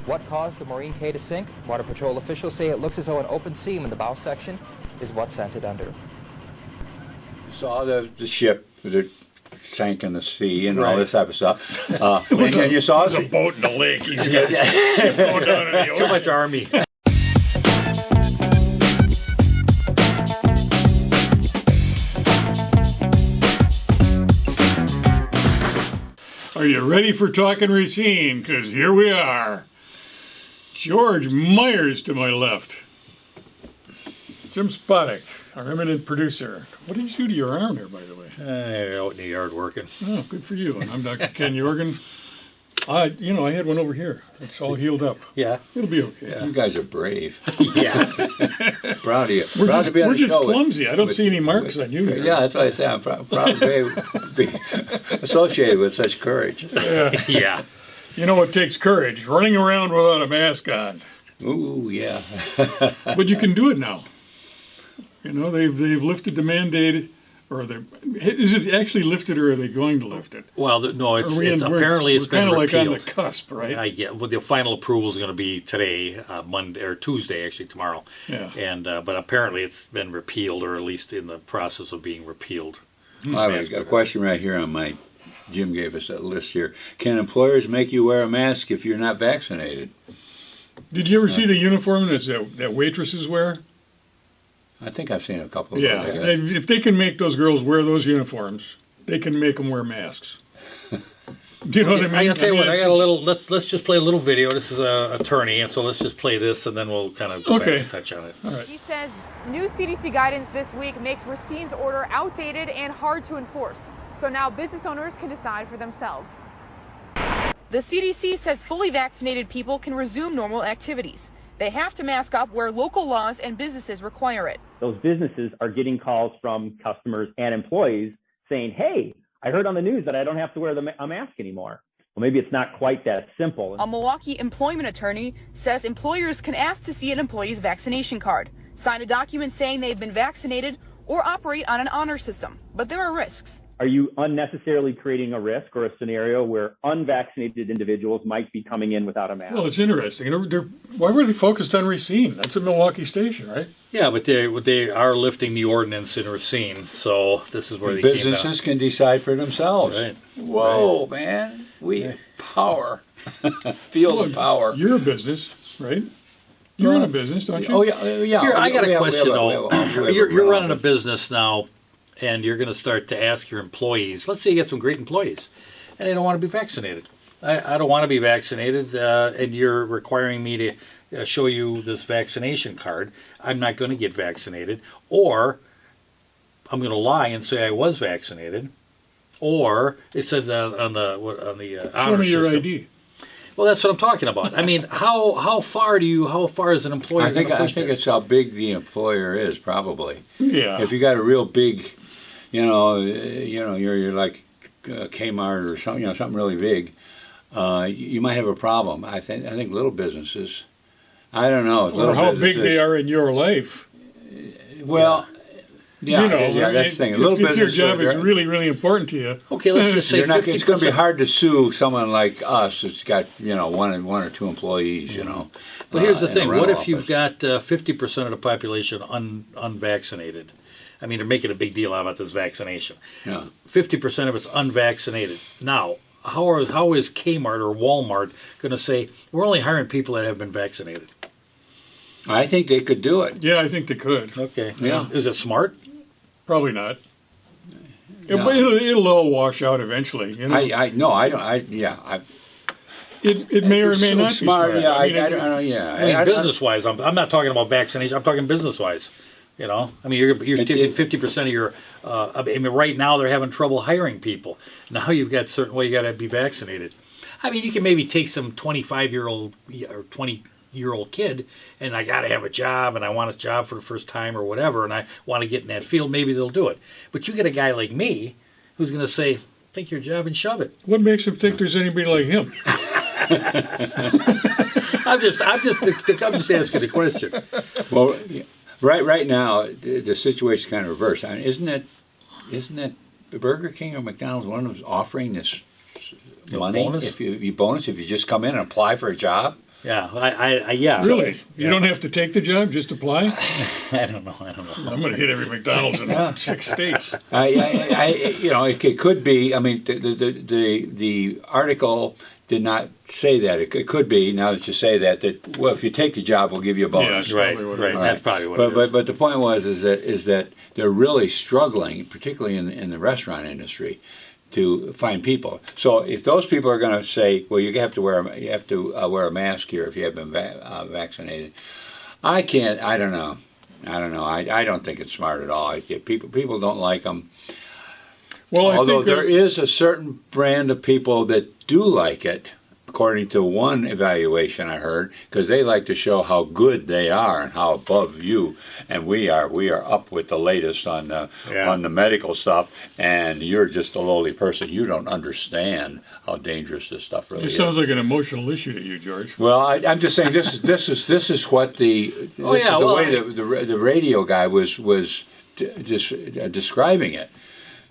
What caused the Marine K to sink? Water Patrol officials say it looks as though an open seam in the bow section is what sent it under. Saw the ship that sank in the sea and Right. all this type of stuff. And you saw There's a boat in the lake. He's got a ship going down in the ocean. Too much Army. Are you ready for Talking Racine? Because here we are. George Myers to my left. Jim Spodek, our eminent producer. What did you do to your arm there, by the way? Out in the yard working. Oh, good for you. And I'm Dr. Ken Jorgen. I had one over here. It's all healed up. Yeah. It'll be okay. You guys are brave. Yeah. Proud of you. We're Proud to be on we're the just show with- clumsy. I don't with- see any marks with- on you. Here. Yeah, that's what I say. I'm proud to be associated with such courage. Yeah. You know what takes courage? Running around without a mask on. Ooh, yeah. But you can do it now. You know, they've lifted the mandate, or is it actually lifted, or are they going to lift it? Well, no, it's We're apparently it's been kind of like repealed. on the cusp, right? I get. Well, the final approval is going to be today, Monday or Tuesday, actually tomorrow. Yeah. And but apparently it's been repealed, or at least in the process of being repealed. I've got a question right here on my. Jim gave us that list here. Can employers make you wear a mask if you're not vaccinated? Did you ever see the uniform that waitresses wear? I think I've seen a couple of Yeah. those. If they can make those girls wear those uniforms, they can make them wear masks. Do you know what I mean? I gotta tell you what. I got a it's- little. Let's just play a little video. This is a attorney, and so let's just play this, and then we'll kind of go back and touch on it. All right. He says new CDC guidance this week makes Racine's order outdated and hard to enforce. So now business owners can decide for themselves. The CDC says fully vaccinated people can resume normal activities. They have to mask up where local laws and businesses require it. Those businesses are getting calls from customers and employees saying, hey, I heard on the news that I don't have to wear a mask anymore. Well, maybe it's not quite that simple. A Milwaukee employment attorney says employers can ask to see an employee's vaccination card, sign a document saying they've been vaccinated, or operate on an honor system. But there are risks. Are you unnecessarily creating a risk or a scenario where unvaccinated individuals might be coming in without a mask? Well, it's interesting. Why were they focused on Racine? That's a Milwaukee station, right? Yeah, but they are lifting the ordinance in Racine, so this is where they Businesses can decide for themselves. Right. Whoa, man. Power. Feel the power. You're a business, right? You're in a business, don't you? Oh, yeah. Here, I got a question, though. You're running a business. business now, and you're going to start to ask your employees. Let's say you get some great employees, and they don't want to be vaccinated. I don't want to be vaccinated, and you're requiring me to show you this vaccination card. I'm not going to get vaccinated, or I'm going to lie and say I was vaccinated, or it said on the Show honor me your system. ID. Well, that's what I'm talking about. I mean, how far is an employer? I think gonna push it's this? how big the employer is, probably. Yeah. If you got a real big, you're like Kmart or something, something really big, you might have a problem. I think little businesses, I don't know. Or how big they are in your life. Well, yeah, that's the thing. If your job is really, really important to you. Okay, let's just say 50%. It's going to be hard to sue someone like us that's got one or two employees. But here's the in a thing: what rental if you've office. got 50% of the population unvaccinated? I mean, they're making a big deal about this vaccination. Yeah. 50% of it's unvaccinated. Now, how is Kmart or Walmart going to say we're only hiring people that have been vaccinated? I think they could do it. Yeah, I think they could. Okay. Yeah. Is it smart? Probably not. Yeah. It'll all wash out eventually. You know? It may or may not be smart. Yeah, I mean, I mean, business-wise, I'm not talking about vaccination. I'm talking business-wise. I mean, you're taking 50% of your. I mean, right now they're having trouble hiring people. Now you've got certain way you got to be vaccinated. I mean, you can maybe take some 25-year-old or 20-year-old kid, and I got to have a job, and I want a job for the first time or whatever, and I want to get in that field. Maybe they'll do it. But you get a guy like me who's going to say, "Take your job and shove it." What makes him think there's anybody like him? I'm just asking a question. Well, right now the situation's kind of reversed. I mean, isn't it Burger King or McDonald's one of them offering this money bonus? if you just come in and apply for a job? Yeah, yeah. Really? So, You don't have to take the job, just apply? I don't know. I'm going to hit every McDonald's in 6 states. It could be. I mean, the article did not say that. It could be, now that you say that, well, if you take the job, we'll give you a bonus. Yeah, Right, probably what it right. is. That's probably what it is. But the point is that they're really struggling, particularly in the restaurant industry, to find people. So if those people are going to say, well, you have to wear a mask here if you have been vaccinated, I don't know. I don't think it's smart at all. People don't like them. Well, Although there is a certain brand of people that do like it, according to one evaluation I heard, because they like to show how good they are and how above you and we are up with the latest on the medical stuff, and you're just a lowly person. You don't understand how dangerous this stuff really It is. sounds like an emotional issue to you, George. Well, I'm just saying this is what the the radio guy was just describing it.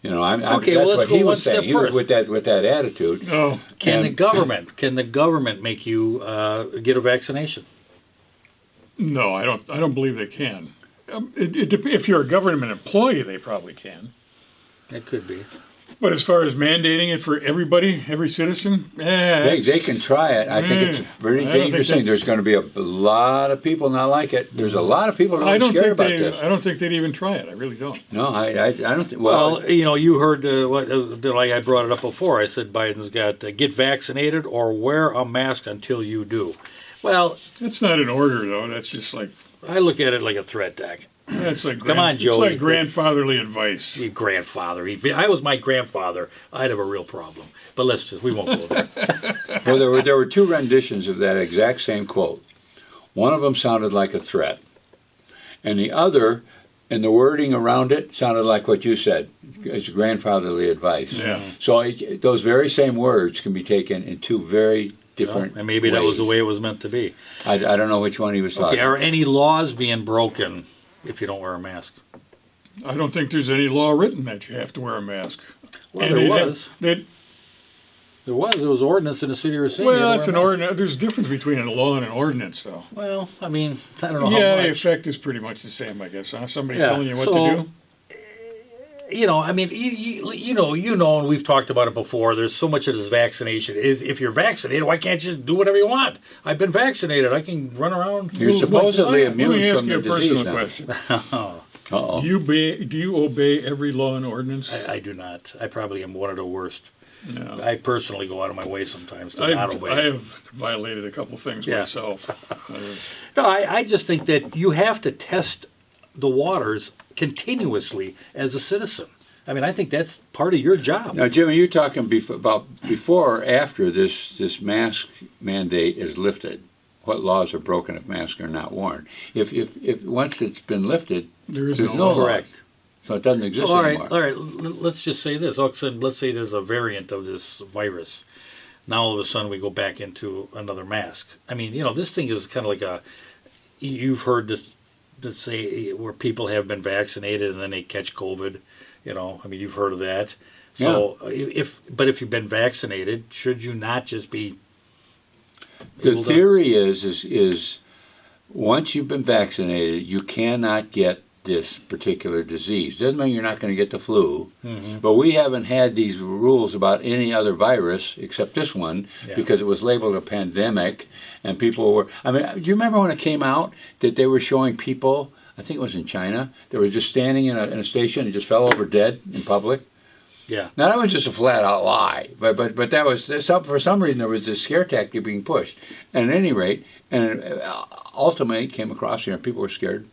I'm Okay, that's well, let's what go he one was saying. step He was first. with that attitude. Oh, Can the government make you get a vaccination? no, I don't believe they can. If you're a government employee, they probably can. It could be. But as far as mandating it for everybody, every citizen, They can try it. I think it's a very I don't dangerous think thing. There's going to be a lot of people not like it. There's a lot of people I really don't scared think about they. this. I don't think they'd even try it. I really don't. No, I don't think. Well, you heard like I brought it up before. I said Biden's got get vaccinated or wear a mask until you do. Well, That's not an order, though. That's just like I look at it like a threat tag. that's like Come on, It's Joey. like grandfatherly advice. Your grandfather. If I was my grandfather, I'd have a real problem. But we won't go there. well, there were two renditions of that exact same quote. One of them sounded like a threat, and the other, and the wording around it, sounded like what you said. It's grandfatherly advice. Yeah. So those very same words can be taken in two very different And maybe that was the ways. way it was meant to be. I don't know which one he was talking Okay, are any laws being broken if you don't wear a mask? I don't think there's any law written that you have to wear a mask. Well, And there they'd have- was. they'd- There was ordinance in the city of Racine. Well, that's an ordinance. There's a difference between a law and an ordinance, though. Well, I mean, I don't know Yeah, how the much. effect is pretty much the same, I guess. Huh? Somebody Yeah, telling you what so- to do. I mean, you know, and we've talked about it before. There's so much of this vaccination. If you're vaccinated, why can't you just do whatever you want? I've been vaccinated. I can run around. You're supposedly Let me immune ask from you the a disease personal now. question. Uh-oh. Do you obey every law and ordinance? I do not. I probably am one of the worst. No. I personally go out of my way sometimes to not obey. I have violated a couple things Yeah. myself. No, I just think that you have to test the waters continuously as a citizen. I mean, I think that's part of your job. Now, Jimmy, you're talking about before or after this mask mandate is lifted. What laws are broken if masks are not worn? If once it's been lifted, There's there's no no law. law. So it doesn't exist So, all anymore. right. Let's just say this. All of a sudden, let's say there's a variant of this virus. Now all of a sudden we go back into another mask. I mean, this thing is kind of like you've heard this say where people have been vaccinated and then they catch COVID. I mean, you've heard of that. So if you've been vaccinated, should you not just be? The theory is once you've been vaccinated, you cannot get this particular disease. Doesn't mean you're not going to get the flu, but we haven't had these rules about any other virus except this one because it was labeled a pandemic, and people were. I mean, do you remember when it came out that they were showing people? I think it was in China. They were just standing in a station and just fell over dead in public. Yeah. Now that was just a flat out lie, but that was for some reason there was this scare tactic being pushed. And at any rate, and ultimately it came across here, and people were scared,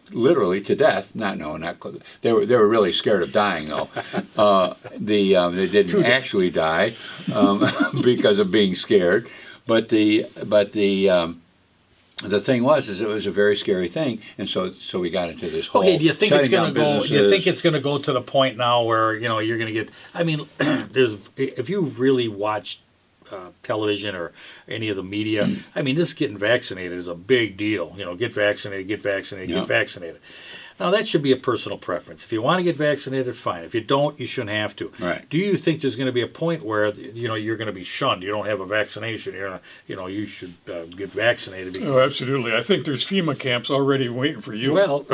literally to death. They were really scared of dying though. They didn't actually die because of being scared, but the thing was, it was a very scary thing, and so we got into this whole. Okay, do you think it's shutting going to down go? You think businesses. it's going to go to the point now where you're going to get? I mean, if you really watch television or any of the media, I mean, this getting vaccinated is a big deal. Get vaccinated, get vaccinated, Yeah. get vaccinated. Now, that should be a personal preference. If you want to get vaccinated, fine. If you don't, you shouldn't have to. Right. Do you think there's going to be a point where, you're going to be shunned? You don't have a vaccination. You should get vaccinated. Because, Oh, absolutely. I think there's FEMA camps already waiting for you. well,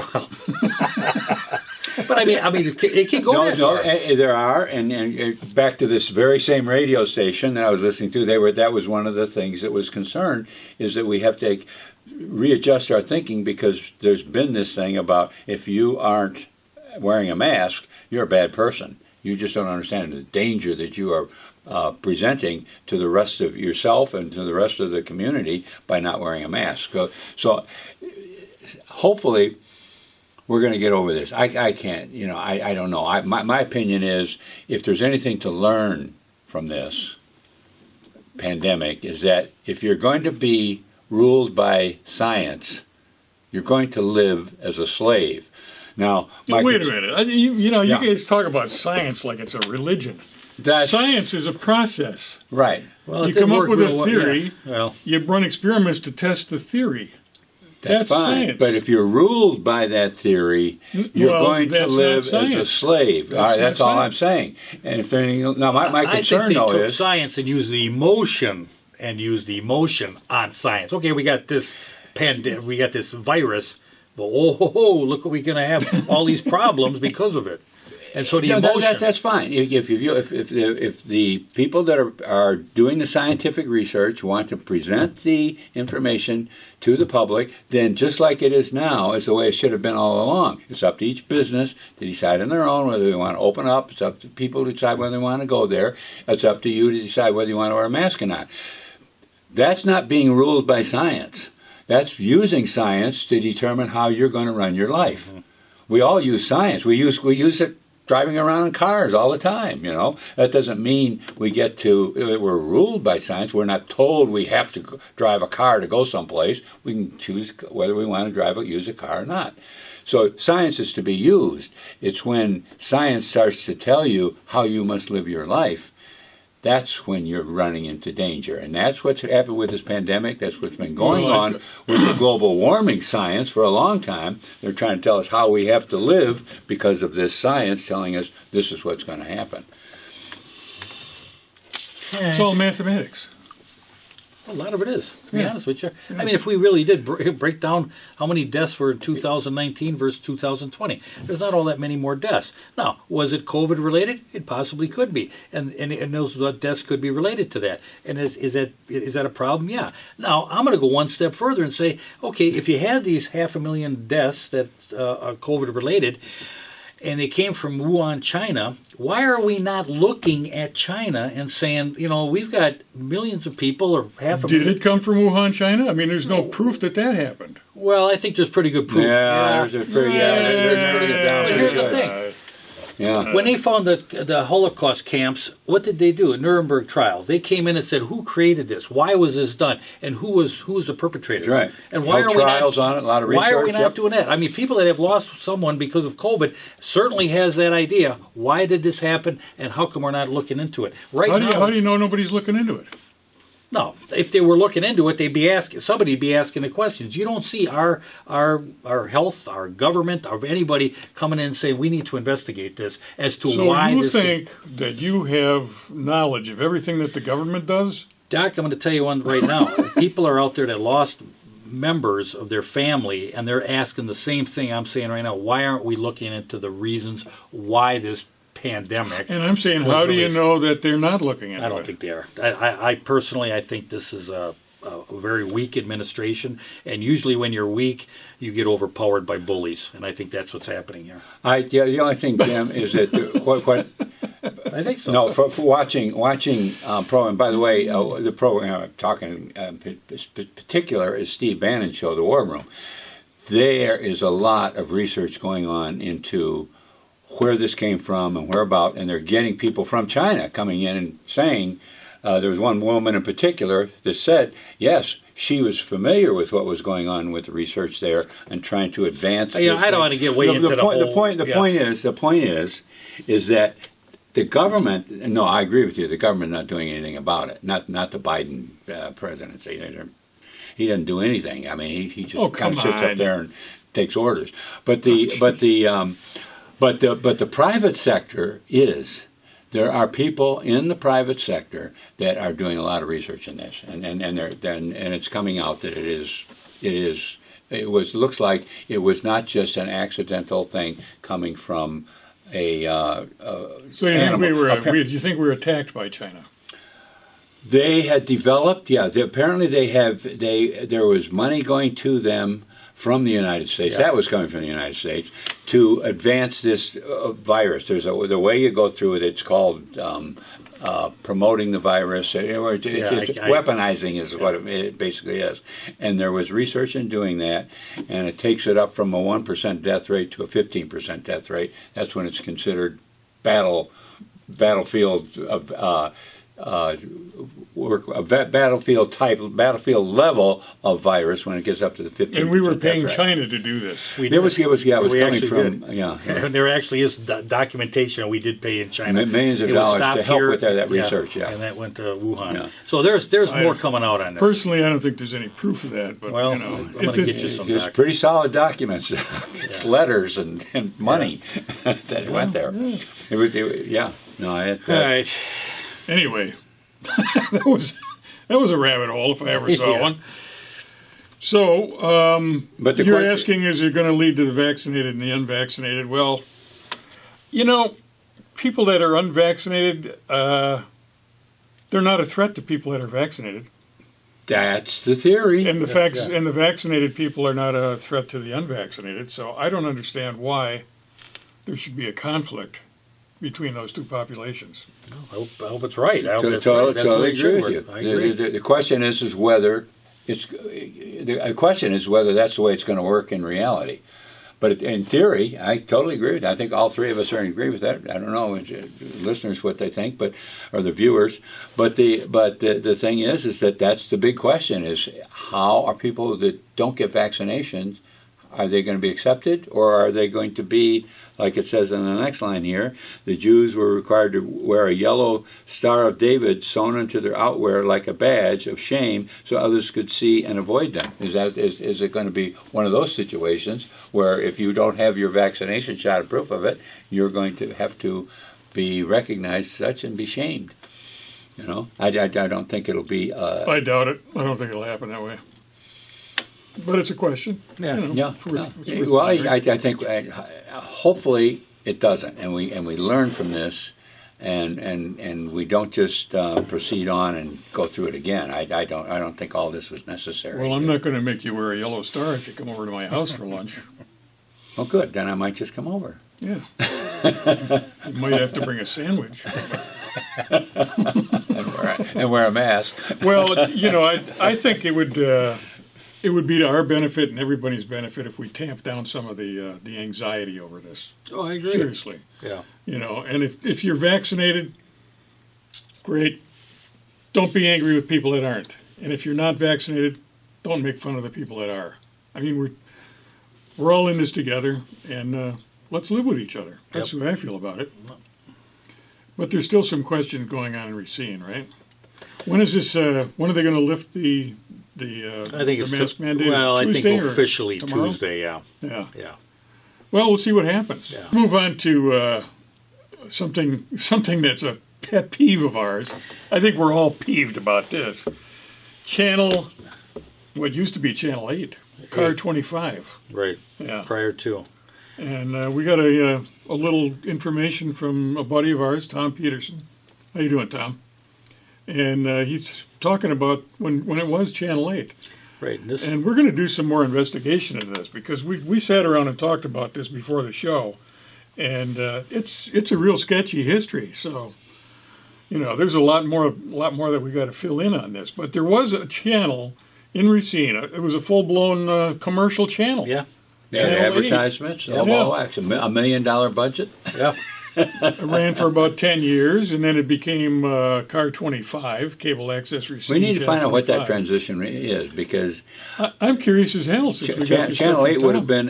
but I mean, it can go that far. There are, and back to this very same radio station that I was listening to, that was one of the things that was concerned, is that we have to readjust our thinking, because there's been this thing about, if you aren't wearing a mask, you're a bad person. You just don't understand the danger that you are presenting to the rest of yourself and to the rest of the community by not wearing a mask. So hopefully we're going to get over this. I can't, I don't know. My opinion is, if there's anything to learn from this pandemic, is that if you're going to be ruled by science, you're going to live as a slave. Now, wait a minute. You guys talk about science like it's a religion. Science is a process. Right. Well, You come up with a theory, Well, you run experiments to test the theory. That's fine. science. But if you're ruled by that theory, you're going to that's live not as a science. slave. That's all I'm saying. And if there anything, now my concern I think though they took is science and used the emotion on science. Okay, we got this we got this virus. Well, look what we're going to have, all these problems because of it. And so the emotion. That's fine. If the people that are doing the scientific research want to present the information to the public, then just like it is now, is the way it should have been all along. It's up to each business to decide on their own whether they want to open up. It's up to people to decide whether they want to go there. It's up to you to decide whether you want to wear a mask or not. That's not being ruled by science. That's using science to determine how you're going to run your life. Mm-hmm. We all use science. We use it driving around in cars all the time, That doesn't mean we're ruled by science. We're not told we have to drive a car to go someplace. We can choose whether we want to use a car or not. So science is to be used. It's when science starts to tell you how you must live your life, that's when you're running into danger. And that's what's happened with this pandemic. That's what's been going on with the global warming science for a long time. They're trying to tell us how we have to live because of this science telling us this is what's going to happen. It's all mathematics. A lot of it is, to be honest with you. I mean, if we really did break down how many deaths were in 2019 versus 2020, there's not all that many more deaths. Now, was it COVID related? It possibly could be, and those deaths could be related to that. And is that a problem? Yeah. Now, I'm going to go one step further and say, okay, if you had these 500,000 deaths that are COVID related, and they came from Wuhan, China, why are we not looking at China and saying, we've got millions of people, or half a million? Did it come from Wuhan, China? I mean, there's no proof that happened. Well, I think there's pretty good proof. There's pretty good. But here's the thing. Yeah. When they found the Holocaust camps, what did they do? Nuremberg trials. They came in and said, "Who created this? Why was this done? And who was the perpetrators?" Right. And why Held are we trials not, on it? A lot of research. Why are we not doing that? I mean, people that have lost someone because of COVID certainly has that idea. Why did this happen? And how come we're not looking into it How do you know nobody's looking into it? No, if they were looking into it, somebody'd be asking the questions. You don't see our health, our government, or anybody coming in and saying we need to investigate this as to why this. So you think that you have knowledge of everything that the government does? Doc, I'm going to tell you one right now. People are out there that lost members of their family, and they're asking the same thing I'm saying right now. Why aren't we looking into the reasons why this pandemic? And I'm saying, how do you know that they're not looking into it? I don't think they are. I personally, I think this is a very weak administration, and usually when you're weak, you get overpowered by bullies, and I think that's what's happening here. The only thing, Jim, is that what I think so. No, for watching pro. And by the way, the program I'm talking particular is Steve Bannon's show, The War Room. There is a lot of research going on into where this came from and whereabout, and they're getting people from China coming in and saying, there was one woman in particular that said, yes, she was familiar with what was going on with the research there and trying to advance. I don't want to get way into the whole. The point is that the government. No, I agree with you. The government not doing anything about it. Not the Biden presidency. he doesn't do anything. I mean, he just kind come of sits on. up there and takes orders. But the private sector is. There are people in the private sector that are doing a lot of research in this, and it's coming out that it looks like it was not just an accidental thing coming from a. So you think we were attacked by China? They had developed, apparently there was money going to them from the United States. That was coming from the United States to advance this virus. There's the way you go through it. It's called promoting the virus. Weaponizing is what it basically is. And there was research in doing that, and it takes it up from a 1% death rate to a 15% death rate. That's when it's considered battlefield level of virus when it gets up to the 15%. And we were paying China to do this. There actually is documentation. We did pay in China millions of dollars to help with that research. And that went to Wuhan. Yeah. So there's more coming out on this. Personally, I don't think there's any proof of that. But I'm going to get you some. It's pretty solid documents. It's letters and money that went there. All right. Anyway, that was a rabbit hole if I ever saw one. So, but you're asking, is it going to lead to the vaccinated and the unvaccinated? Well, people that are unvaccinated, they're not a threat to people that are vaccinated. That's the theory. And the vaccinated people are not a threat to the unvaccinated. So I don't understand why there should be a conflict between those two populations. I hope it's right. I totally agree with you. I agree. The question is whether that's the way it's going to work in reality. But in theory, I totally agree with that. I think all three of us are in agreement with that. I don't know, listeners, what they think, or the viewers. But the thing is that that's the big question: is how are people that don't get vaccinations, are they going to be accepted, or are they going to be, like it says in the next line here, the Jews were required to wear a yellow Star of David sewn into their outwear like a badge of shame so others could see and avoid them. Is it going to be one of those situations where if you don't have your vaccination shot or proof of it, you're going to have to be recognized as such and be shamed? I don't think it'll be... I doubt it. I don't think it'll happen that way. But it's a question. I think hopefully it doesn't, and we learn from this, and we don't just proceed on and go through it again. I don't think all this was necessary. Well, I'm not going to make you wear a yellow star if you come over to my house for lunch. Oh, good. Then I might just come over. Yeah. You might have to bring a sandwich. and wear a mask. Well, I think it would be to our benefit and everybody's benefit if we tamp down some of the anxiety over this. Oh, I agree. Seriously. Yeah. And if you're vaccinated, great. Don't be angry with people that aren't. And if you're not vaccinated, don't make fun of the people that are. I mean, we're all in this together, and let's live with each other. That's the way I feel about it. But there's still some questions going on in Racine, right? When is this? When are they going to lift the I think it's mask mandate? Well, Tuesday I think officially tomorrow? Tuesday. Yeah. Well, we'll see what happens. Yeah. Move on to something that's a pet peeve of ours. I think we're all peeved about this. What used to be Channel 8, Car 25. Right. Yeah. Prior to. And we got a little information from a buddy of ours, Tom Peterson. How you doing, Tom? And he's talking about when it was Channel 8. Right. And we're going to do some more investigation into this because we sat around and talked about this before the show. And it's a real sketchy history. So, there's a lot more that we got to fill in on this. But there was a channel in Racine. It was a full-blown commercial channel. Yeah. Advertisements, $1 million budget. Yeah. It ran for about 10 years, and then it became Car 25, Cable Access Racine. We need to find out what that transition is, because I'm curious as hell. Since we got this Channel 8 stuff would have been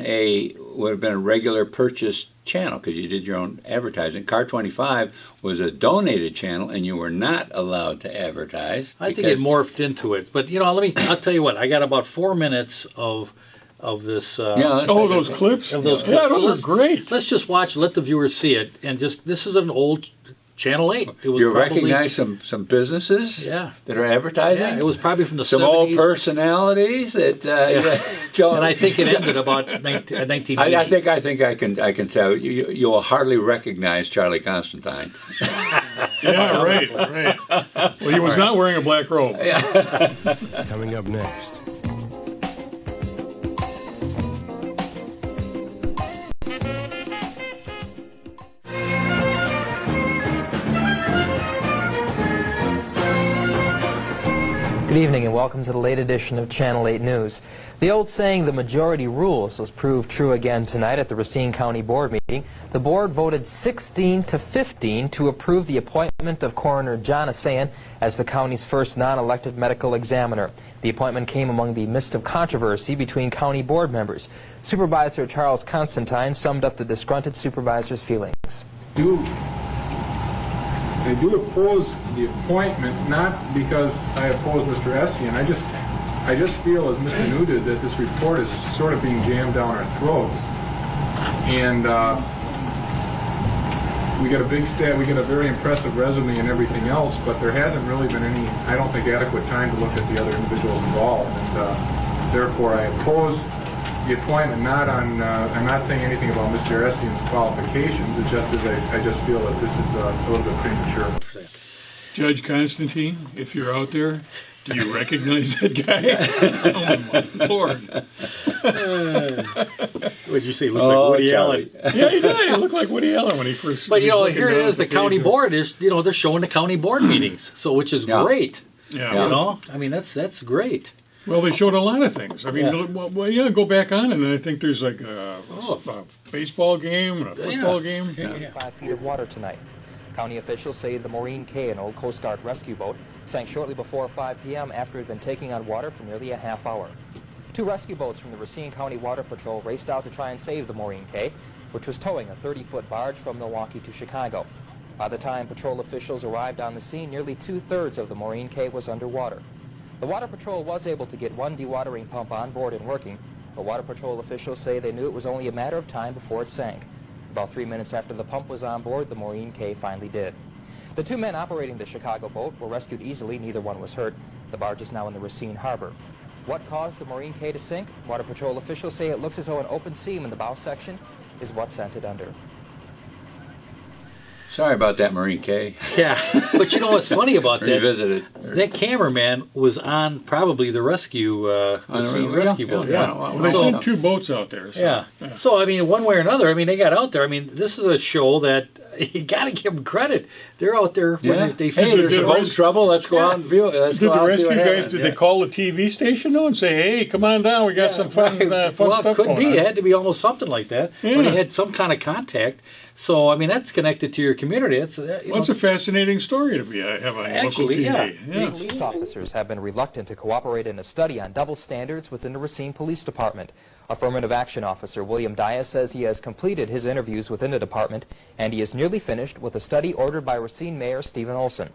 would have been a regular purchase channel because you did your own advertising. Car 25 was a donated channel, and you were not allowed to advertise. I think it morphed into it. But, I'll tell you what, I got about 4 minutes of this. Those clips? Of those clips. Yeah, those are great. Let's just watch, let the viewers see it, and this is an old Channel 8. It was you recognize some businesses that are advertising? Yeah, it was probably from the 70s. Some old personalities that and I think it ended about 1980. I think I can tell you will hardly recognize Charlie Constantine. Yeah, right. Well, he was not wearing a black robe. Coming up next. Good evening and welcome to the late edition of Channel 8 News. The old saying, the majority rules, was proved true again tonight at the Racine County Board meeting. The board voted 16-15 to approve the appointment of Coroner John Asayan as the county's first non-elected medical examiner. The appointment came among the midst of controversy between county board members. Supervisor Charles Constantine summed up the disgruntled supervisor's feelings. I do oppose the appointment, not because I oppose Mr. Essian. I just feel, as Mr. New did, that this report is sort of being jammed down our throats. And we got a big staff, we got a very impressive resume and everything else, but there hasn't really been any, I don't think, adequate time to look at the other individuals involved. And therefore, I oppose the appointment. I'm not saying anything about Mr. Essian's qualifications. It's just I just feel that this is a little bit premature. Judge Constantine, if you're out there, do you recognize that guy? Oh my Lord! What'd you say? Looks like Woody Allen. Yeah, he did. He looked like Woody Allen when he first. But here it is. The county board is. They're showing the county board meetings, so which is great. Yeah. I mean that's great. Well, they showed a lot of things. I mean, go back on, and I think there's like a baseball game and a football game. 5 feet of water tonight. County officials say the Maureen K, an old Coast Guard rescue boat, sank shortly before 5 p.m. after it had been taking on water for nearly a half hour. 2 rescue boats from the Racine County Water Patrol raced out to try and save the Maureen K, which was towing a 30-foot barge from Milwaukee to Chicago. By the time patrol officials arrived on the scene, nearly 2/3 of the Maureen K was underwater. The Water Patrol was able to get 1 dewatering pump on board and working, but Water Patrol officials say they knew it was only a matter of time before it sank. About 3 minutes after the pump was on board, the Maureen K finally did. The 2 men operating the Chicago boat were rescued easily. Neither one was hurt. The barge is now in the Racine Harbor. What caused the Maureen K to sink? Water Patrol officials say it looks as though an open seam in the bow section is what sent it under. Sorry about that, Maureen K. Yeah, but you know what's funny about that? Revisited. That cameraman was on probably the rescue rescue boat. Yeah. Well, they sent 2 boats out there. So. Yeah. So I mean, one way or another, I mean, they got out there. I mean, this is a show that you got to give them credit. They're out there. Yeah. They there's a boat trouble. Let's go out and view it. Did the rescue guys? Did they call the TV station though and say, "Hey, come on down. We got some fun stuff going on"? Well, it could be. It had to be almost something like that. Yeah. When they had some kind of contact. So, I mean, that's connected to your community. It's a fascinating story to have on local TV. Yeah. Police officers have been reluctant to cooperate in a study on double standards within the Racine Police Department. Affirmative Action Officer William Dias says he has completed his interviews within the department, and he is nearly finished with a study ordered by Racine Mayor Stephen Olson.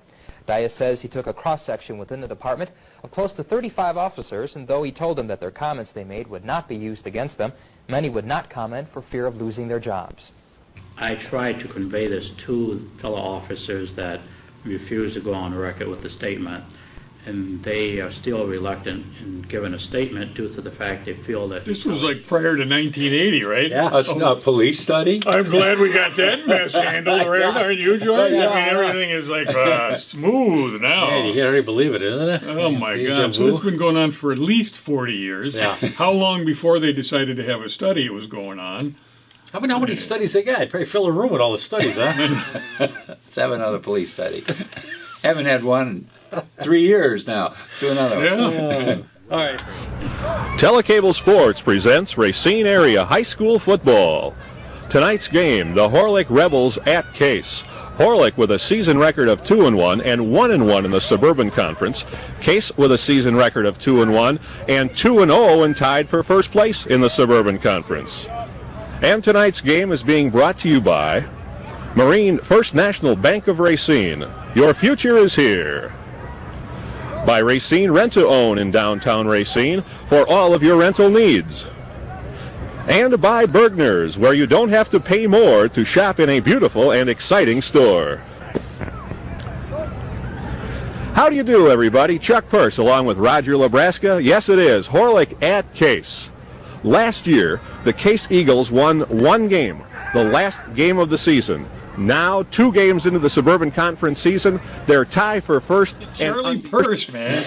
Dias says he took a cross-section within the department of close to 35 officers, and though he told them that their comments they made would not be used against them, many would not comment for fear of losing their jobs. I tried to convey this to fellow officers that refused to go on record with the statement, and they are still reluctant in giving a statement due to the fact they feel that... This was like prior to 1980, right? Yeah. A police study? I'm glad we got that mess handled, right? Aren't you, George? I mean, everything is like smooth now. Yeah, you can't really believe it, isn't it? Oh, my God. So it's been going on for at least 40 years. Yeah. How long before they decided to have a study it was going on? How many studies they got? Probably fill a room with all the studies, huh? Let's have another police study. Haven't had one in 3 years now. Do another one. Yeah. All right. Telecable Sports presents Racine Area High School Football. Tonight's game, the Horlick Rebels at Case. Horlick with a season record of 2-1 and 1-1 in the Suburban Conference. Case with a season record of 2-1 and 2-0 and tied for first place in the Suburban Conference. And tonight's game is being brought to you by Marine First National Bank of Racine. Your future is here. By Racine Rent-to-Own in downtown Racine for all of your rental needs. And by Bergner's, where you don't have to pay more to shop in a beautiful and exciting store. How do you do, everybody? Chuck Purse along with Roger Nebraska. Yes, it is. Horlick at Case. Last year, the Case Eagles won one game, the last game of the season. Now, 2 games into the Suburban Conference season, they're tied for first. Charlie Purse, man.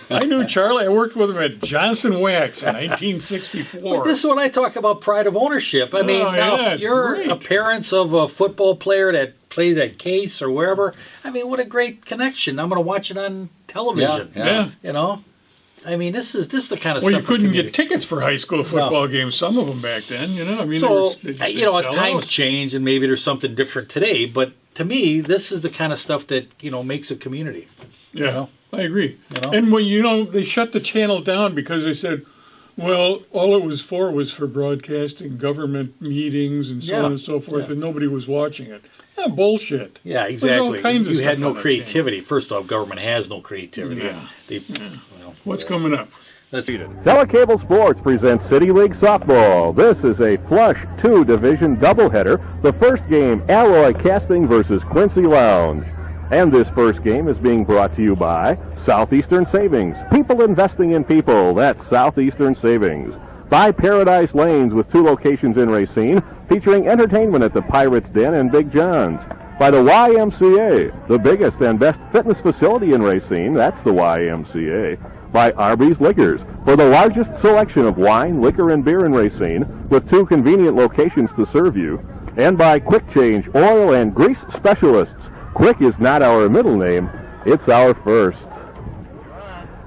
I knew Charlie. I worked with him at Johnson Wax in 1964. But this is what I talk about pride of ownership. I mean, now, if you're a parent of a football player that plays at Case or wherever, I mean, what a great connection. I'm going to watch it on television. Yeah. You know? I mean, this is the kind of well, stuff. You couldn't get tickets for high school football games, some of them back then, you know. I mean, so, as times change and maybe there's something different today, but to me, this is the kind of stuff that, makes a community. Yeah, you know? I agree. You know? And when, they shut the channel down because they said, well, all it was for broadcasting government meetings and so on and so forth, and nobody was watching it. Yeah, bullshit. Yeah, exactly. All kinds of you had stuff no creativity. First off, government has no creativity. Yeah. What's coming up? Telecable Sports presents City League Softball. This is a Flush 2 Division doubleheader. The first game, Alloy Casting versus Quincy Lounge. And this first game is being brought to you by Southeastern Savings. People investing in people. That's Southeastern Savings. By Paradise Lanes with 2 locations in Racine, featuring entertainment at the Pirates Den and Big John's. By the YMCA, the biggest and best fitness facility in Racine. That's the YMCA. By Arby's Liquors, for the largest selection of wine, liquor, and beer in Racine, with 2 convenient locations to serve you. And by Quick Change Oil and Grease Specialists. Quick is not our middle name, it's our first.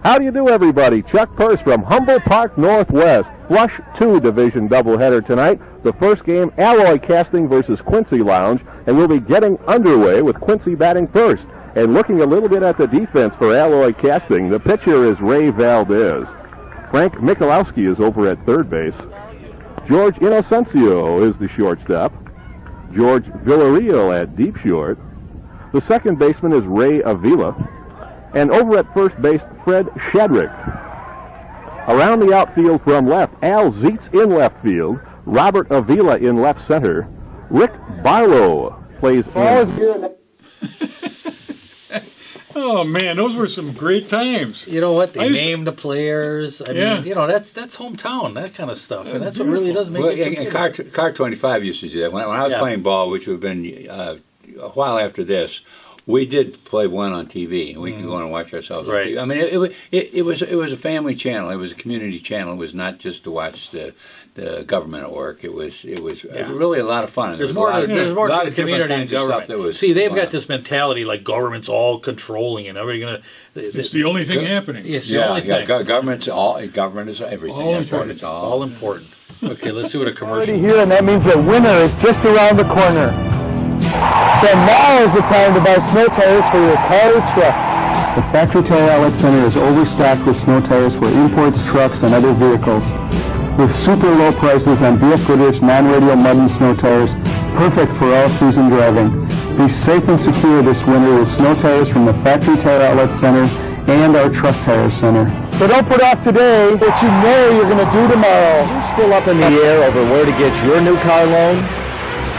How do you do, everybody? Chuck Purse from Humboldt Park Northwest. Flush 2 Division doubleheader tonight. The first game, Alloy Casting versus Quincy Lounge, and we'll be getting underway with Quincy batting first. And looking a little bit at the defense for Alloy Casting, the pitcher is Ray Valdez. Frank Michalowski is over at third base. George Inocencio is the shortstop. George Villarreal at deep short. The second baseman is Ray Avila. And over at first base, Fred Shadrick. Around the outfield from left, Al Zietz in left field. Robert Avila in left center. Rick Barlow plays in... Oh, man, those were some great times. You know what? They named the players. I mean, that's hometown, that kind of stuff. And that's what really does make it. And Car 25 used to do that. When I was playing ball, which would have been a while after this, we did play one on TV, and we could go on and watch ourselves on TV. I mean, it was a family channel. It was a community channel. It was not just to watch the government at work. It was really a lot of fun. There's more to the community and government. See, they've got this mentality like government's all controlling and everything. It's the only thing happening. It's the only thing. Government is everything. All important. It's all important. Okay, let's see what a commercial. Here, and that means that winter is just around the corner. So now is the time to buy snow tires for your car or truck. The Factory Tire Outlet Center is overstocked with snow tires for imports, trucks, and other vehicles. With super low prices on BFGoodrich non-radial mud and snow tires, perfect for all-season driving. Be safe and secure this winter with snow tires from the Factory Tire Outlet Center and our Truck Tire Center. So don't put off today what you know you're going to do tomorrow. You're still up in the air over where to get your new car loan?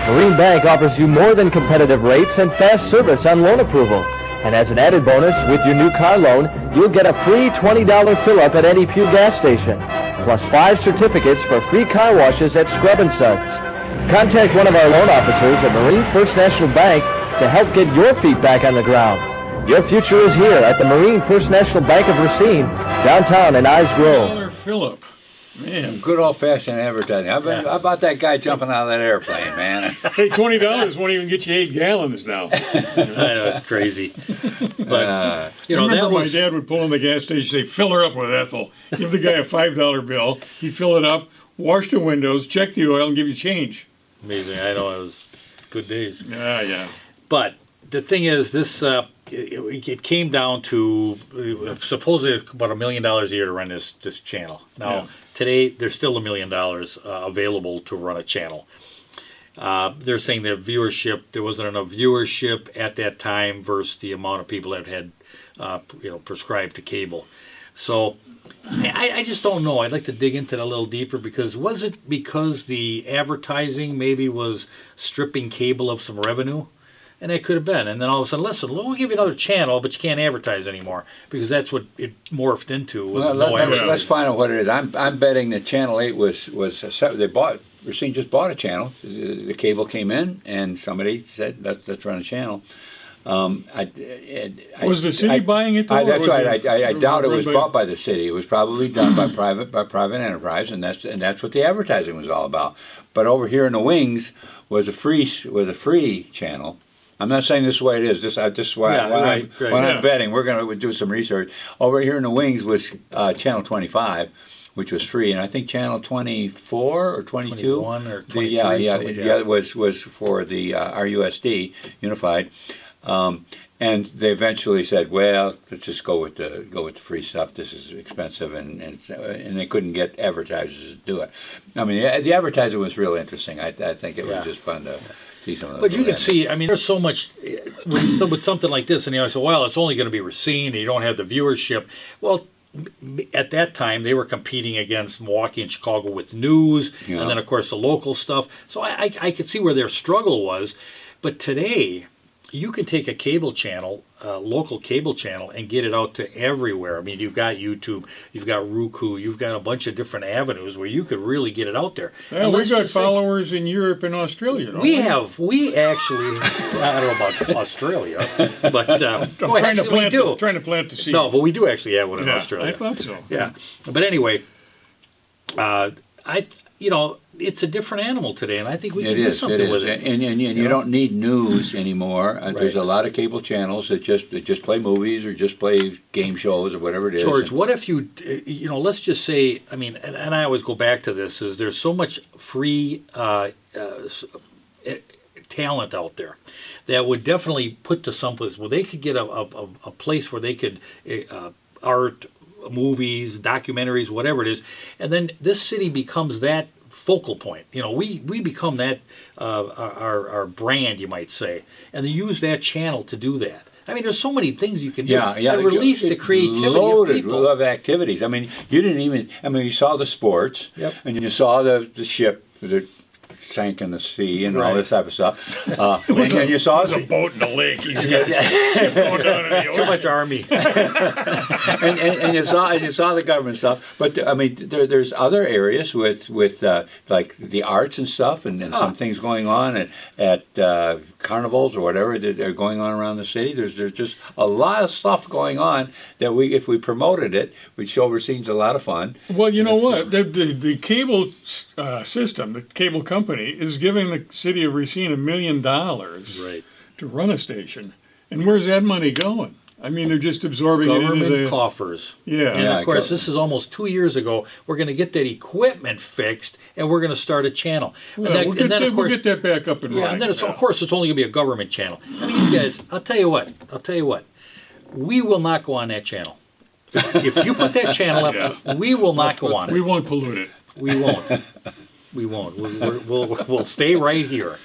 Marine Bank offers you more than competitive rates and fast service on loan approval. And as an added bonus, with your new car loan, you'll get a free $20 fill-up at any Pew gas station, plus 5 certificates for free car washes at Scrub & Suds. Contact one of our loan officers at Marine First National Bank to help get your feet back on the ground. Your future is here at the Marine First National Bank of Racine, downtown in Ives Grove. Fill-up. Man, good old-fashioned advertising. How about that guy jumping out of that airplane, man? Hey, $20 won't even get you 8 gallons now. I know, it's crazy. But remember my dad would pull in the gas station, say, fill her up with ethyl. Give the guy a $5 bill. He'd fill it up, wash the windows, check the oil, and give you change. Amazing. I know, it was good days. Yeah. But the thing is, this it came down to supposedly about $1 million a year to run this channel. Now today there's still $1 million available to run a channel. They're saying that viewership, there wasn't enough viewership at that time versus the amount of people that had prescribed to cable. So I just don't know. I'd like to dig into that a little deeper, because was it because the advertising maybe was stripping cable of some revenue? And it could have been. And then all of a sudden, listen, we'll give you another channel, but you can't advertise anymore, because that's what it morphed into. Was Let's find out what it is. I'm betting that Channel 8 was they bought. Racine just bought a channel. The cable came in, and somebody said, let's run a channel. Was the city buying it? That's right. I doubt it was bought by the city. It was probably done by private enterprise, and that's what the advertising was all about. But over here in the wings was a free channel. I'm not saying this is the way it is. This is why I'm betting. We're going to do some research. Over here in the wings was Channel 25, which was free, and I think Channel 24 or 22, 21 or 23, was for the RUSD Unified, and they eventually said, well, let's just go with the free stuff. This is expensive, and they couldn't get advertisers to do it. I mean, the advertising was real interesting. I think it was just fun to see some of those. But you can see, I mean, there's so much with something like this, and I say, well, it's only going to be Racine, and you don't have the viewership. Well, at that time, they were competing against Milwaukee and Chicago with news, and then, of course, the local stuff. So I could see where their struggle was. But today, you can take a cable channel, local cable channel, and get it out to everywhere. I mean, you've got YouTube, you've got Roku, you've got a bunch of different avenues where you could really get it out there. Yeah, we've got followers in Europe and Australia, don't we? We actually, I don't know about Australia, but I'm trying to plant the seed. No, but we do actually have one in Australia. I thought so. Yeah. But anyway, it's a different animal today, and I think we can do something with it. And you don't need news anymore. There's a lot of cable channels that just play movies or just play game shows or whatever it is. George, what if you let's just say, I mean, and I always go back to this, is there's so much free talent out there that would definitely put to someplace where they could get a place where they could art, movies, documentaries, whatever it is, and then this city becomes that focal point. We become that our brand, you might say, and they use that channel to do that. I mean, there's so many things you can do. Release the creativity loaded of people. Of activities. I mean, you saw the sports, and you saw the ship that sank in the sea and all this type of stuff. And you saw a boat in the lake. He's got going down in the ocean. Too much army. and you saw the government stuff. But I mean, there's other areas with like the arts and stuff, and some things going on at carnivals or whatever that are going on around the city. There's just a lot of stuff going on that if we promoted it, we'd show Racine's a lot of fun. Well, you know what? The cable system, the cable company, is giving the city of Racine $1 million to run a station. And where's that money going? I mean, they're just absorbing government it into the coffers. Yeah. And of course, this is almost 2 years ago. We're going to get that equipment fixed, and we're going to start a channel. Well, we'll get that back up and running. Yeah, and then of course it's only going to be a government channel. I mean, these guys. I'll tell you what. We will not go on that channel. If you put that channel up, we will not go on it. We won't pollute it. We won't. We won't. We'll stay right here.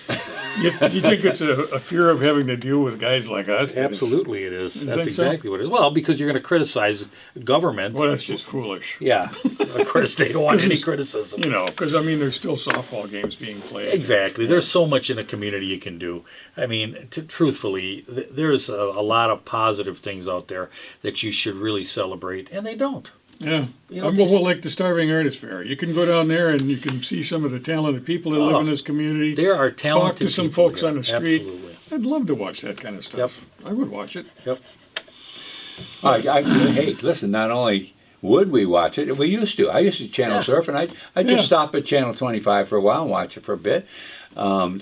You think it's a fear of having to deal with guys like us? Absolutely, it is. That's exactly what it is. Well, because you're going to criticize government. Well, that's just foolish. Yeah. Of course, they don't want any criticism. Because, I mean, there's still softball games being played. Exactly. There's so much in a community you can do. I mean, truthfully, there's a lot of positive things out there that you should really celebrate, and they don't. Yeah. Well, like the Starving Artist Fair. You can go down there and you can see some of the talented people that live in this community. There are talented talk to some people folks on the street. Absolutely. I'd love to watch that kind of stuff. I would watch it. Yep. Hey, listen, not only would we watch it, we used to. I used to channel surf, and I'd just stop at Channel 25 for a while and watch it for a bit.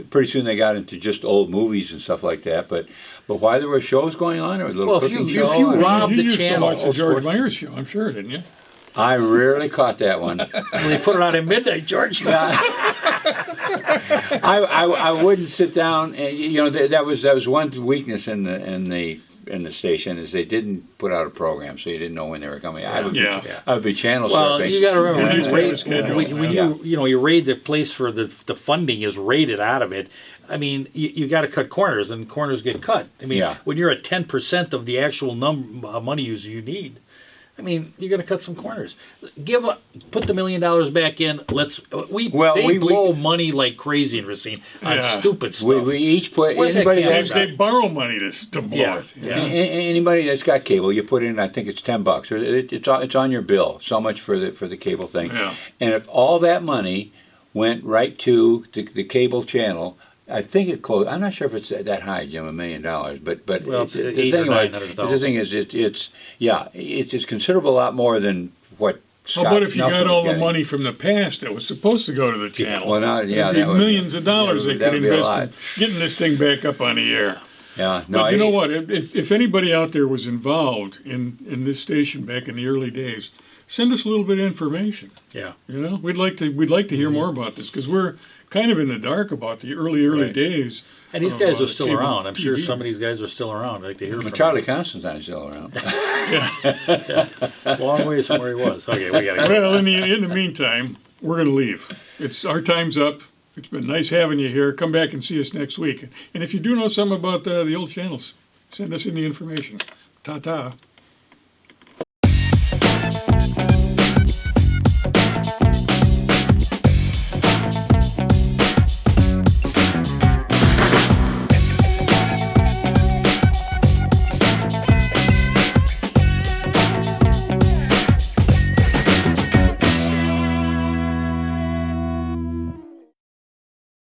Pretty soon they got into just old movies and stuff like that, but why there were shows going on, there was a little cooking show. If you robbed the channel, you used to watch the George Myers show, I'm sure, didn't you? I rarely caught that one. They put it on at midnight, George. I wouldn't sit down. And, you know, that was one weakness in the station is they didn't put out a program, so you didn't know when they were coming. I would be channel Well, surfing. you got to remember When you raid the place where the funding is raided out of it. I mean, you got to cut corners, and corners get cut. I mean, when you're at 10% of the actual money you need, I mean, you're going to cut some corners. Put the $1 million back in. They blow money like crazy in Racine on stupid stuff. We each put they borrow money to blow it. Yeah. Anybody that's got cable, you put in. I think it's $10. It's on your bill. So much for the cable thing. Yeah. And if all that money went right to the cable channel. I think it closed. I'm not sure if it's that high, Jim, $1 million. But the thing is, it's considerable lot more than what. Scott But if you Nelson got all was the money from the past that was supposed to go to the channel, well, now, that'd be millions of dollars they could invest in getting this thing back up on the air. Yeah, but you know what? If anybody out there was involved in this station back in the early days, send us a little bit of information. Yeah, you know, we'd like to hear more about this because we're kind of in the dark about the early days. And these guys are still around. I'm sure some of these guys are still around. I'd like to hear from Charlie Constantine's still around. Long ways from where he was. Okay, we got to go. Well, in the meantime, we're going to leave. Our time's up. It's been nice having you here. Come back and see us next week. And if you do know something about the old channels, send us in the information. Ta-ta.